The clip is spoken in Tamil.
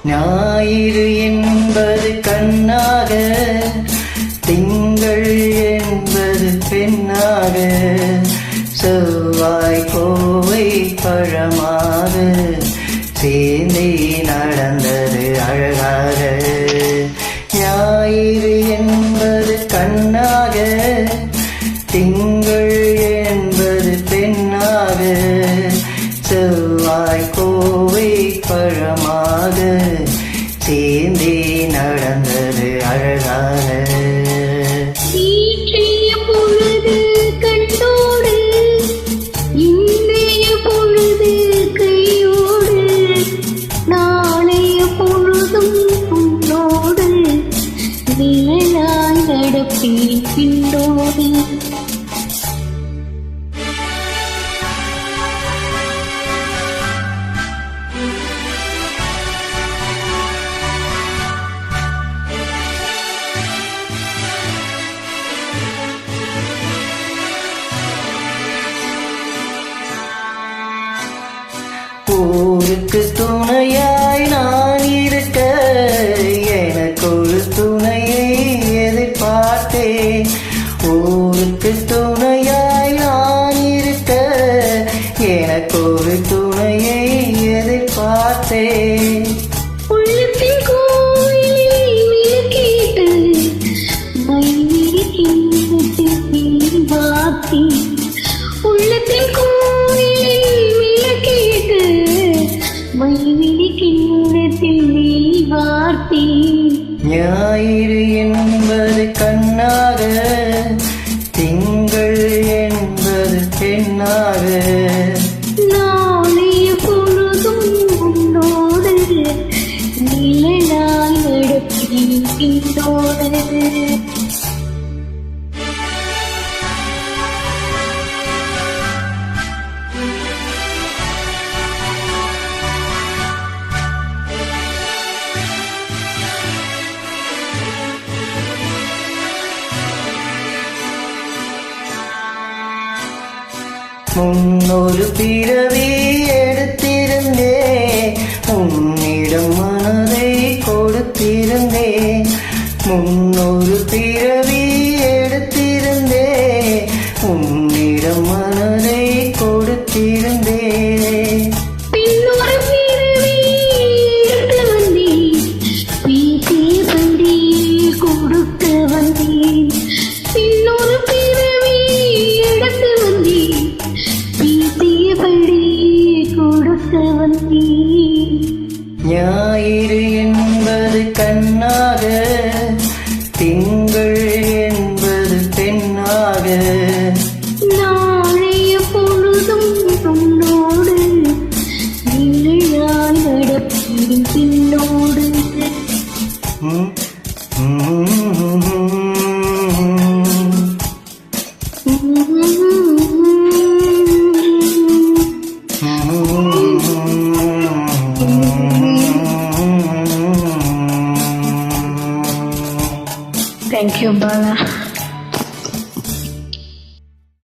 ஞாயிறு என்பது கண்ணாக, திங்கள் என்பது பெண்ணாக, செவ்வாய் கோவை பழமாக சேர்ந்தே நடந்தது அழகாக. ஞாயிறு என்பது கண்ணாக, திங்கள் என்பது பெண்ணாக, செவ்வாய் கோவை பழமாக சேர்ந்தே நடந்தது அழகாக. பின்னோடு ஊருக்கு துணையாய் நான் இருக்க, எனக்கு ஒரு துணையை எதிர்பார்த்தேன். ஊருக்கு துணையாய் நான் இருக்க, எனக்கு ஒரு துணையை எதிர்பார்த்தேன். உள்ளத்தில் கோயில் கேட்டு மயில் வாத்தி, உள்ளத்தில் ஞாயிறு என்பது கண்ணாக, திங்கள் என்பது பெண்ணாக, நாளைய பொழுதும் உன்னோடு நிழலாய் நடக்கின்றோடு. முன்னொரு பிறவி எடுத்திருந்தேன், உன்னிடம் மனதை கொடுத்திருந்தேன். முன்னொரு பிறவி எடுத்திருந்தேன், உன்னிடம் மனதை கொடுத்திருந்தேன். பின்னொரு பிறவி எடுத்து வந்தேன், வீட்டே வண்டி கொடுக்க வந்தேன். பின்னொரு பிறவி எடுத்து வந்தேன், கொடுக்க வந்தேன். ஞாயிறு என்பது கண்ணாக, திங்கள் என்பது பெண்ணாக, நாளைய பொழுதும் உன்னோடு நிழலாய் நடப்பின் பின்னோடு. Thank you, Bala.